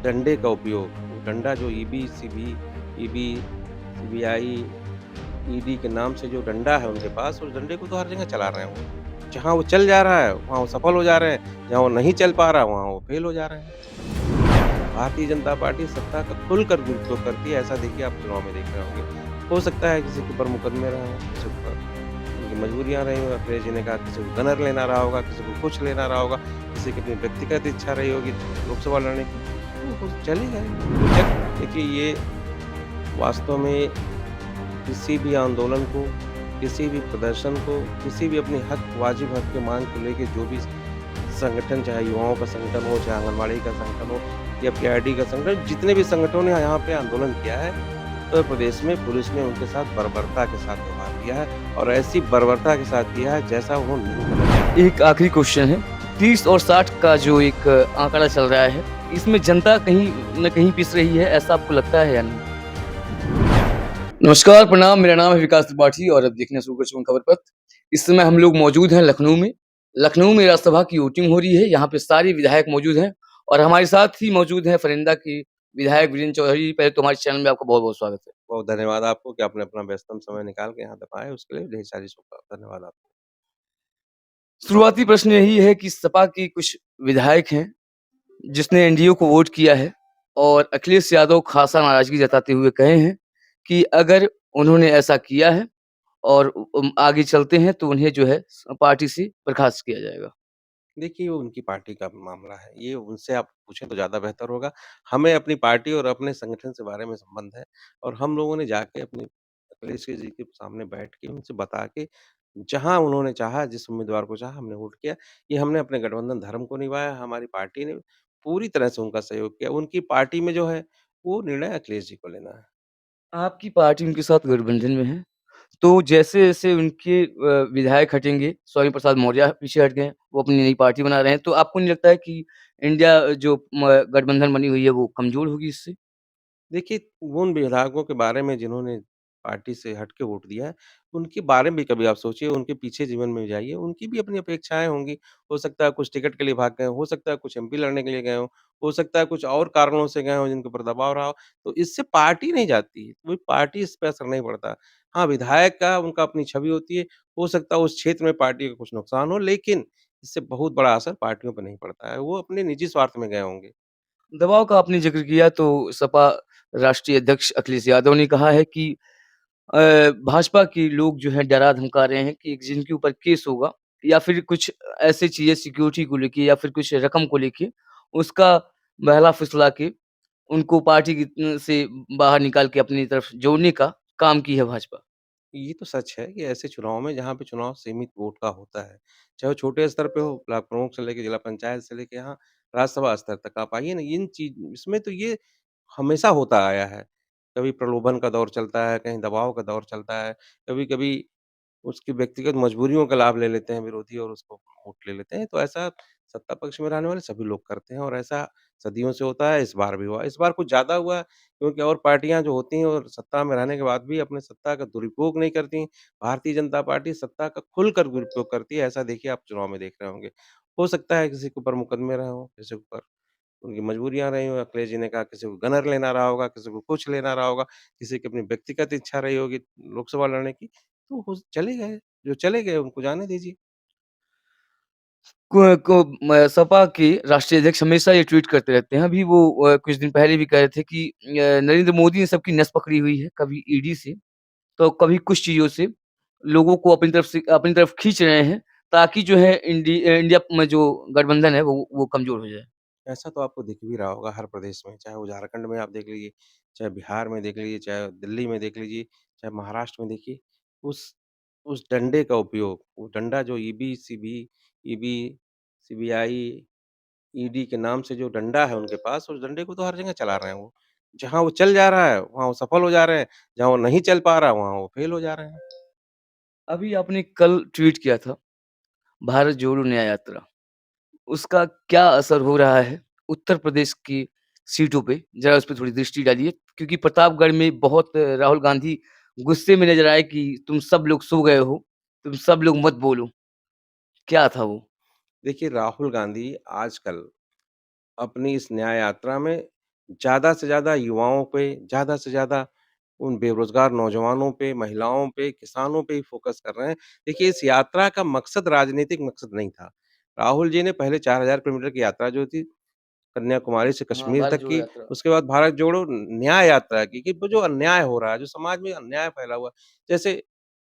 डंडे का उपयोग, वो डंडा जो ईबी, सीबीआई, ईडी के नाम से जो डंडा है उनके पास, उस डंडे को तो हर जगह चला रहे हैं वो। जहाँ वो चल जा रहा है, वहाँ वो सफल हो जा रहे हैं, जहाँ वो नहीं चल पा रहा, वहाँ वो फेल हो जा रहे हैं। भारतीय जनता पार्टी सत्ता का खुलकर दुरुपयोग करती है, ऐसा देखिए आप चुनाव में देख रहे होंगे। हो सकता है किसी के ऊपर मुकदमे रहे हों, किसी के ऊपर उनकी मजबूरियाँ रही हों, अखिलेश जी ने कहा किसी को गनर लेना रहा होगा, किसी को कुछ लेना रहा होगा, किसी की अपनी व्यक्तिगत इच्छा रही होगी लोकसभा लड़ने की, तो वो चले गए। देखिए ये वास्तव में किसी भी आंदोलन को, किसी भी प्रदर्शन को, किसी भी अपनी हक वाजिब हक की माँग को लेके जो भी संगठन, चाहे युवाओं का संगठन हो, चाहे आंगनबाड़ी का संगठन हो या पीआरडी का संगठन, जितने भी संगठनों ने यहाँ पे आंदोलन किया है, उत्तर प्रदेश में पुलिस ने उनके साथ बर्बरता के साथ व्यवहार किया है और ऐसी बर्बरता के साथ किया है जैसा उन्होंने नहीं करना चाहिए। एक आखिरी क्वेश्चन है। 30 और 60 का जो एक आंकड़ा चल रहा है, इसमें जनता कहीं न कहीं पिस रही है, ऐसा आपको लगता है या नहीं? नमस्कार, प्रणाम, मेरा नाम है विकास त्रिपाठी और अब देखना शुरू कर चुके हैं खबर पथ। इस समय हम लोग मौजूद हैं लखनऊ में। लखनऊ में राज्यसभा की वोटिंग हो रही है, यहाँ पे सारे विधायक मौजूद हैं और हमारे साथ ही मौजूद हैं फरिंदा के विधायक वीरेंद्र चौधरी। पहले तो हमारे चैनल में आपका बहुत-बहुत स्वागत है। बहुत धन्यवाद आपको कि आपने अपना व्यस्ततम समय निकाल के यहाँ तक आए, उसके लिए ढेर सारी धन्यवाद आपको। शुरुआती प्रश्न यही है कि सपा के कुछ विधायक हैं जिसने एनडीए को वोट किया है और अखिलेश यादव खासा नाराज़गी जताते हुए कहे हैं कि अगर उन्होंने ऐसा किया है और आगे चलते हैं तो उन्हें जो है पार्टी से बर्खास्त किया जाएगा। देखिए, वो उनकी पार्टी का मामला है। ये उनसे आप पूछें तो ज़्यादा बेहतर होगा। हमें अपनी पार्टी और अपने संगठन से बारे में संबंध है और हम लोगों ने जाके अपने अखिलेश जी के सामने बैठ के उनसे बता के जहाँ उन्होंने चाहा, जिस उम्मीदवार को चाहा हमने वोट किया। ये हमने अपने गठबंधन धर्म को निभाया, हमारी पार्टी ने पूरी तरह से उनका सहयोग किया। उनकी पार्टी में जो है, वो निर्णय अखिलेश जी को लेना है। आपकी पार्टी उनके साथ गठबंधन में है, तो जैसे-जैसे उनके विधायक हटेंगे, स्वामी प्रसाद मौर्य पीछे हट गए हैं, वो अपनी नई पार्टी बना रहे हैं, तो आपको नहीं लगता है कि इंडिया जो गठबंधन बनी हुई है, वो कमज़ोर होगी इससे? देखिए, वो उन विधायकों के बारे में जिन्होंने पार्टी से हट के वोट दिया है, उनके बारे में भी कभी आप सोचिए, उनके पीछे जीवन में जाइए, उनकी भी अपनी अपेक्षाएँ होंगी। हो सकता है कुछ टिकट के लिए भाग गए हों, हो सकता है कुछ एमपी लड़ने के लिए गए हों, हो सकता है कुछ और कारणों से गए हों जिनके ऊपर दबाव रहा हो, तो इससे पार्टी नहीं जाती, कोई पार्टी इस पे असर नहीं पड़ता। हाँ, विधायक का उनका अपनी छवि होती है, हो सकता है उस क्षेत्र में पार्टी का कुछ नुकसान हो, लेकिन इससे बहुत बड़ा असर पार्टियों पे नहीं पड़ता है, वो अपने निजी स्वार्थ में गए होंगे। दबाव का आपने ज़िक्र किया तो सपा राष्ट्रीय अध्यक्ष अखिलेश यादव ने कहा है कि अ, भाजपा के लोग जो हैं डरा-धमका रहे हैं कि जिनके ऊपर केस होगा या फिर कुछ ऐसी चीज़ें सिक्योरिटी को लेके या फिर कुछ रकम को लेके उसका बहला फुसला के उनको पार्टी की से बाहर निकाल के अपनी तरफ जोड़ने का काम की है भाजपा। ये तो सच है कि ऐसे चुनाव में जहाँ पे चुनाव सीमित वोट का होता है, चाहे वो छोटे स्तर पे हो, ब्लॉक प्रमुख से लेके जिला पंचायत से लेके यहाँ राज्यसभा स्तर तक आप आइए ना, इन चीज़ इसमें तो ये हमेशा होता आया है। कभी प्रलोभन का दौर चलता है, कहीं दबाव का दौर चलता है, कभी-कभी उसकी व्यक्तिगत मजबूरियों का लाभ ले लेते हैं विरोधी और उसको वोट ले लेते हैं। तो ऐसा सत्ता पक्ष में रहने वाले सभी लोग करते हैं और ऐसा सदियों से होता है, इस बार भी हुआ। इस बार कुछ ज़्यादा हुआ क्योंकि और पार्टियाँ जो होती हैं और सत्ता में रहने के बाद भी अपने सत्ता का दुरुपयोग नहीं करती। भारतीय जनता पार्टी सत्ता का खुलकर दुरुपयोग करती है, ऐसा देखिए आप चुनाव में देख रहे होंगे। हो सकता है किसी के ऊपर मुकदमे रहे हों, किसी के ऊपर उनकी मजबूरियाँ रही हों, अखिलेश जी ने कहा किसी को गनर लेना रहा होगा, किसी को कुछ लेना रहा होगा, किसी की अपनी व्यक्तिगत इच्छा रही होगी लोकसभा लड़ने की, तो वो चले गए। जो चले गए उनको जाने दीजिए। को सपा के राष्ट्रीय अध्यक्ष हमेशा ये ट्वीट करते रहते हैं। अभी वो कुछ दिन पहले भी कह रहे थे कि नरेंद्र मोदी ने सबकी नस पकड़ी हुई है, कभी ईडी से, तो कभी कुछ चीज़ों से लोगों को अपनी तरफ खींच रहे हैं, ताकि जो है इंडिया में जो गठबंधन है वो कमज़ोर हो जाए। ऐसा तो आपको दिख भी रहा होगा हर प्रदेश में, चाहे वो झारखंड में आप देख लीजिए, चाहे बिहार में देख लीजिए, चाहे दिल्ली में देख लीजिए, चाहे महाराष्ट्र में देखिए, उस उस डंडे का उपयोग, वो डंडा जो ईबी, सीबीआई, ईडी के नाम से जो डंडा है उनके पास, उस डंडे को तो हर जगह चला रहे हैं वो। जहाँ वो चल जा रहा है, वहाँ वो सफल हो जा रहे हैं, जहाँ वो नहीं चल पा रहा, वहाँ वो फेल हो जा रहे हैं। अभी आपने कल ट्वीट किया था, भारत जोड़ो न्याय यात्रा। उसका क्या असर हो रहा है उत्तर प्रदेश की सीटों पे? ज़रा उस पे थोड़ी दृष्टि डालिए क्योंकि प्रतापगढ़ में बहुत राहुल गांधी गुस्से में नज़र आए कि तुम सब लोग सो गए हो, तुम सब लोग मत बोलो। क्या था वो? देखिए, राहुल गांधी आजकल अपनी इस न्याय यात्रा में ज़्यादा से ज़्यादा युवाओं पे, ज़्यादा से ज़्यादा उन बेरोज़गार नौजवानों पे, महिलाओं पे, किसानों पे ही फ़ोकस कर रहे हैं। देखिए, इस यात्रा का मकसद राजनीतिक मकसद नहीं था। राहुल जी ने पहले 4000 किलोमीटर की यात्रा जो थी कन्याकुमारी से हाँ, कश्मीर भारत तक जोड़ो की, यात्रा। उसके बाद भारत जोड़ो न्याय यात्रा की कि वो जो अन्याय हो रहा है, जो समाज में अन्याय फैला हुआ है। जैसे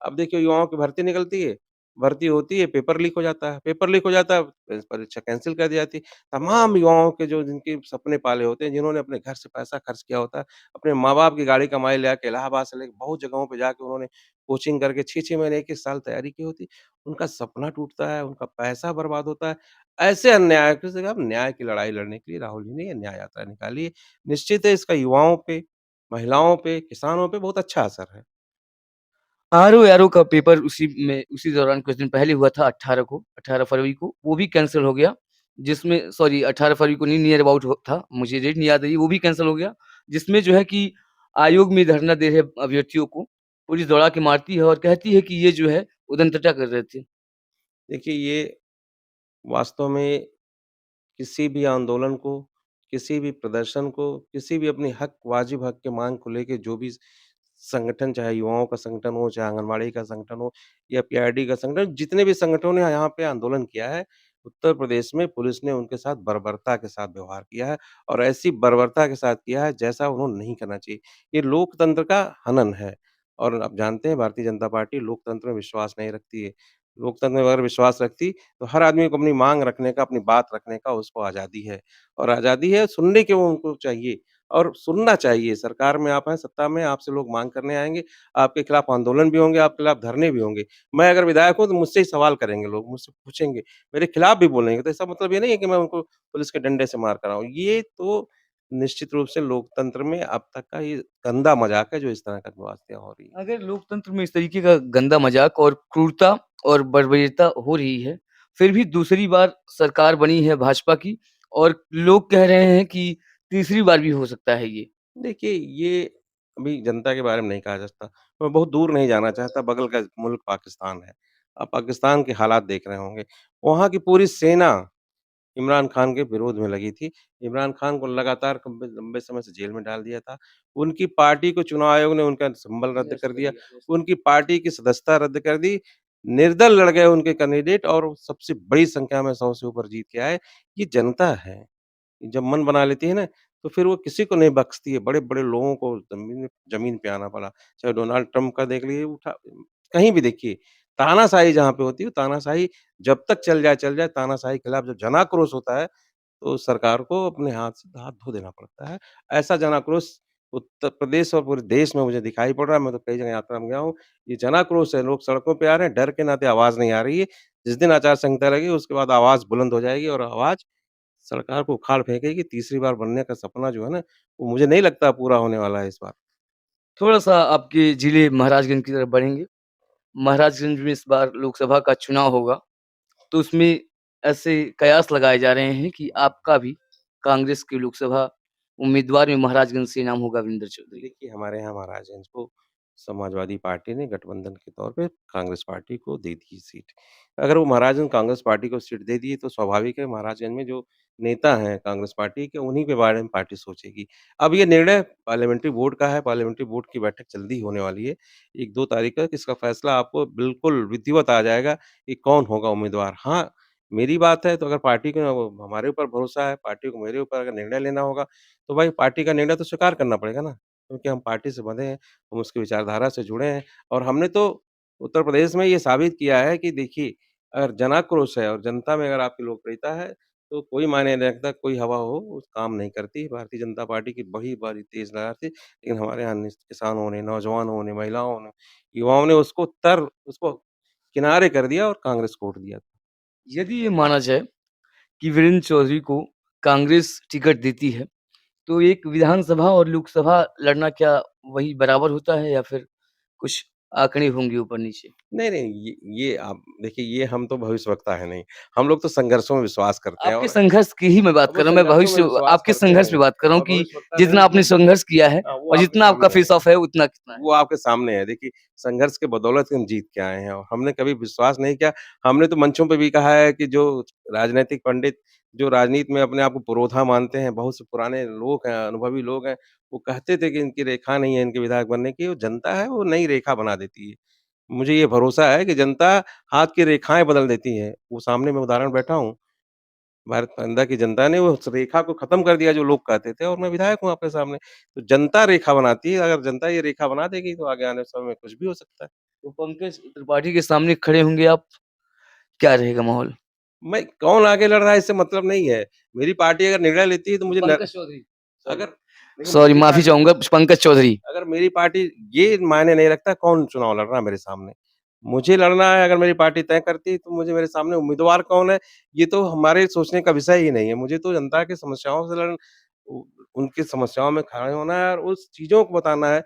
अब देखिए युवाओं की भर्ती निकलती है, भर्ती होती है, पेपर लीक हो जाता है, पेपर लीक हो जाता है, परीक्षा कैंसल कर दी जाती है। तमाम युवाओं के जो जिनके सपने पाले होते हैं, जिन्होंने अपने घर से पैसा खर्च किया होता है, अपने माँ-बाप की गाड़ी कमाई ले आके इलाहाबाद से लेके बहुत जगहों पे जाके उन्होंने कोचिंग करके 6-6 महीने, 1-1 साल तैयारी की होती, उनका सपना टूटता है, उनका पैसा बर्बाद होता है। ऐसे अन्याय की जगह अब न्याय की लड़ाई लड़ने के लिए राहुल जी ने ये न्याय यात्रा निकाली है। निश्चित है इसका युवाओं पे, महिलाओं पे, किसानों पे बहुत अच्छा असर है। आरओ-एआरओ का पेपर उसी दौरान कुछ दिन पहले हुआ था 18 फरवरी को, वो भी कैंसल हो गया। जिसमें सॉरी 18 फरवरी को नहीं नियर अबाउट हो था, मुझे डेट नहीं याद रही, वो भी कैंसल हो गया। जिसमें जो है कि आयोग में धरना दे रहे अभ्यर्थियों को पुलिस दौड़ा के मारती है और कहती है कि ये जो है उदंतटा कर रहे थे। देखिए ये वास्तव में किसी भी आंदोलन को, किसी भी प्रदर्शन को, किसी भी अपनी हक वाजिब हक के माँग को लेके जो भी संगठन चाहे युवाओं का संगठन हो, चाहे आंगनवाड़ी का संगठन हो या पीआरडी का संगठन, जितने भी संगठनों ने यहाँ पे आंदोलन किया है, उत्तर प्रदेश में पुलिस ने उनके साथ बर्बरता के साथ व्यवहार किया है और ऐसी बर्बरता के साथ किया है जैसा उन्होंने नहीं करना चाहिए। ये लोकतंत्र का हनन है और आप जानते हैं भारतीय जनता पार्टी लोकतंत्र में विश्वास नहीं रखती है। लोकतंत्र में अगर विश्वास रखती तो हर आदमी को अपनी माँग रखने का, अपनी बात रखने का उसको आज़ादी है और आज़ादी है सुनने की वो उनको चाहिए और सुनना चाहिए। सरकार में आप हैं, सत्ता में आपसे लोग माँग करने आएँगे, आपके खिलाफ आंदोलन भी होंगे, आपके खिलाफ धरने भी होंगे। मैं अगर विधायक हूँ तो मुझसे ही सवाल करेंगे लोग, मुझसे पूछेंगे, मेरे खिलाफ भी बोलेंगे। तो इसका मतलब ये नहीं है कि मैं उनको पुलिस के डंडे से मार कर आऊँ। ये तो निश्चित रूप से लोकतंत्र में अब तक का ये गंदा मज़ाक है जो इस तरह का बकवासियाँ हो रही हैं। अगर लोकतंत्र में इस तरीके का गंदा मज़ाक और क्रूरता और बर्बरता हो रही है, फिर भी दूसरी बार सरकार बनी है भाजपा की और लोग कह रहे हैं कि तीसरी बार भी हो सकता है ये। देखिए, ये अभी जनता के बारे में नहीं कहा जा सकता। मैं बहुत दूर नहीं जाना चाहता, बगल का मुल्क पाकिस्तान है। आप पाकिस्तान के हालात देख रहे होंगे। वहाँ की पूरी सेना इमरान खान के विरोध में लगी थी। इमरान खान को लगातार लंबे लंबे समय से जेल में डाल दिया था। उनकी पार्टी को चुनाव आयोग ने उनका संबल रद्द निरस्त कर कर दिया। दिया, निरस्त। उनकी पार्टी की सदस्यता रद्द कर दी। निर्दल लड़ गए उनके कैंडिडेट और सबसे बड़ी संख्या में 100 से ऊपर जीत के आए। ये जनता है। जब मन बना लेती है ना, तो फिर वो किसी को नहीं बख्शती है। बड़े-बड़े लोगों को ज़मीन पे आना पड़ा। चाहे डोनाल्ड ट्रम्प का देख लीजिए उठा कहीं भी देखिए, तानाशाही जहाँ पे होती है, तानाशाही जब तक चल जाए, तानाशाही के खिलाफ जब जनाक्रोश होता है, तो सरकार को अपने हाथ धो देना पड़ता है। ऐसा जनाक्रोश उत्तर प्रदेश और पूरे देश में मुझे दिखाई पड़ रहा है। मैं तो कई जगह यात्रा में गया हूँ। ये जनाक्रोश है, लोग सड़कों पे आ रहे हैं, डर के नाते आवाज़ नहीं आ रही है। जिस दिन आचार संहिता लगेगी, उसके बाद आवाज़ बुलंद हो जाएगी और आवाज़ सरकार को उखाड़ फेंकेगी, तीसरी बार बनने का सपना जो है ना, वो मुझे नहीं लगता पूरा होने वाला है इस बार। थोड़ा-सा आपके ज़िले महाराजगंज की तरफ बढ़ेंगे। महाराजगंज में इस बार लोकसभा का चुनाव होगा, तो उसमें ऐसे कयास लगाए जा रहे हैं कि आपका भी कांग्रेस के लोकसभा उम्मीदवार में महाराजगंज से नाम होगा वीरेंद्र चौधरी। देखिए, हमारे यहाँ महाराजगंज को समाजवादी पार्टी ने गठबंधन के तौर पे कांग्रेस पार्टी को दे दी सीट। अगर वो महाराजगंज कांग्रेस पार्टी को सीट दे दी, तो स्वाभाविक है महाराजगंज में जो नेता हैं कांग्रेस पार्टी के, उन्हीं के बारे में पार्टी सोचेगी। अब ये निर्णय पार्लियामेंट्री बोर्ड का है, पार्लियामेंट्री बोर्ड की बैठक जल्दी ही होने वाली है। 1-2 तारीख तक इसका फैसला आपको बिल्कुल विधिवत आ जाएगा कि कौन होगा उम्मीदवार। हाँ, मेरी बात है तो अगर पार्टी को हमारे ऊपर भरोसा है, पार्टी को मेरे ऊपर अगर निर्णय लेना होगा, तो भाई पार्टी का निर्णय तो स्वीकार करना पड़ेगा ना। क्योंकि हम पार्टी से बंधे हैं, हम उसकी विचारधारा से जुड़े हैं और हमने तो उत्तर प्रदेश में ये साबित किया है कि देखिए, अगर जनाक्रोश है और जनता में अगर आपकी लोकप्रियता है, तो कोई मायने नहीं रखता, कोई हवा हो, वो काम नहीं करती। भारतीय जनता पार्टी की बड़ी तेज़ लहर थी, लेकिन हमारे यहाँ किसानों ने, नौजवानों ने, महिलाओं ने, युवाओं ने उसको किनारे कर दिया और कांग्रेस को वोट दिया। यदि ये माना जाए कि वीरेंद्र चौधरी को कांग्रेस टिकट देती है, तो एक विधानसभा और लोकसभा लड़ना क्या वही बराबर होता है या फिर कुछ आंकड़े होंगे ऊपर-नीचे? नहीं, ये आप देखिए ये हम तो भविष्यवक्ता हैं नहीं। हम लोग तो संघर्षों में विश्वास करते हैं आपके और संघर्ष की ही मैं बात अब वो कर रहा हूँ, मैं संघर्षों में भविष्य विश्वास आपके करते संघर्ष हैं पे बात कर रहा हूँ और कि भविष्यवक्ता नहीं जितना आपने मतलब संघर्ष किया है वो और आपके जितना आपका सामने है। फेस ऑफ है उतना कितना है? वो आपके सामने है। देखिए, संघर्ष के बदौलत हम जीत के आए हैं और हमने कभी विश्वास नहीं किया। हमने तो मंचों पे भी कहा है कि जो राजनैतिक पंडित जो राजनीति में अपने आप को पुरोधा मानते हैं, बहुत से पुराने लोग हैं, अनुभवी लोग हैं, वो कहते थे कि इनकी रेखा नहीं है इनके विधायक बनने की, वो जनता है वो नई रेखा बना देती है। मुझे ये भरोसा है कि जनता हाथ की रेखाएँ बदल देती है। वो सामने मैं उदाहरण बैठा हूँ, भारत माता की जनता ने उस रेखा को खत्म कर दिया जो लोग कहते थे और मैं विधायक हूँ आपके सामने। तो जनता रेखा बनाती है, अगर जनता ये रेखा बना देगी तो आगे आने वाले समय में कुछ भी हो सकता है। तो पंकज त्रिपाठी के सामने खड़े होंगे आप, क्या रहेगा माहौल? मैं कौन आगे लड़ रहा है इससे मतलब नहीं है। मेरी पार्टी अगर निर्णय लेती है तो मुझे न पंकज चौधरी, सॉरी। अगर देखो सॉरी, मेरी माफ़ी पार्टी चाहूँगा, पंकज चौधरी। अगर मेरी पार्टी ये मायने नहीं रखता कौन चुनाव लड़ रहा है मेरे सामने। मुझे लड़ना है अगर मेरी पार्टी तय करती है तो मुझे मेरे सामने उम्मीदवार कौन है, ये तो हमारे सोचने का विषय ही नहीं है। मुझे तो जनता की समस्याओं से उ उनकी समस्याओं में खड़े होना है और उस चीज़ों को बताना है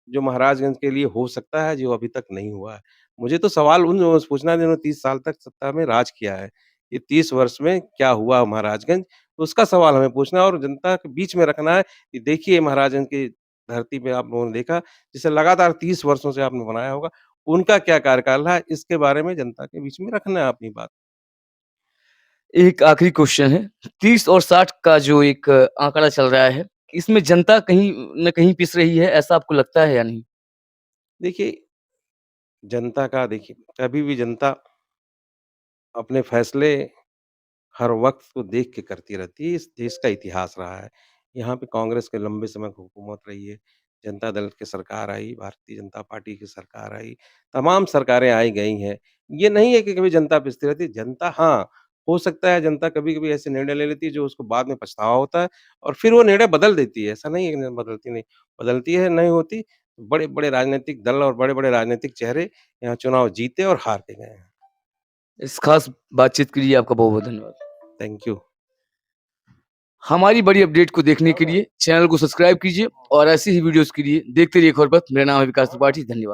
जो महाराजगंज के लिए हो सकता है, जो अभी तक नहीं हुआ है। मुझे तो सवाल उन लोगों से पूछना है जिन्होंने 30 साल तक सत्ता में राज किया है। ये 30 वर्ष में क्या हुआ महाराजगंज, तो उसका सवाल हमें पूछना है और जनता के बीच में रखना है कि देखिए महाराजगंज की धरती पे आप लोगों ने देखा, जिसे लगातार 30 वर्षों से आपने बनाया होगा, उनका क्या कार्यकाल रहा है, इसके बारे में जनता के बीच में रखना है अपनी बात। एक आखिरी क्वेश्चन है, 30 और 60 का जो एक आंकड़ा चल रहा है, इसमें जनता कहीं न कहीं पिस रही है, ऐसा आपको लगता है या नहीं? देखिए, जनता का देखिए, कभी भी जनता अपने फैसले हर वक़्त को देख के करती रहती है, इस देश का इतिहास रहा है। यहाँ पे कांग्रेस के लंबे समय हुकूमत रही है, जनता दल की सरकार आई, भारतीय जनता पार्टी की सरकार आई, तमाम सरकारें आई गई हैं। ये नहीं है कि कभी जनता पिसती रहती है, जनता हाँ, हो सकता है जनता कभी-कभी ऐसे निर्णय ले लेती है जो उसको बाद में पछतावा होता है और फिर वो निर्णय बदल देती है, ऐसा नहीं है कि बदलती नहीं। बदलती है, नहीं होती, बड़े-बड़े राजनीतिक दल और बड़े-बड़े राजनीतिक चेहरे यहाँ चुनाव जीते और हार के गए हैं। इस खास बातचीत के लिए आपका बहुत-बहुत धन्यवाद। Thank you. हमारी बड़ी अपडेट को देखने के लिए चैनल को सब्सक्राइब कीजिए और ऐसी ही वीडियोज़ के लिए देखते रहिए खबर पथ। मेरा नाम है विकास त्रिपाठी, धन्यवाद।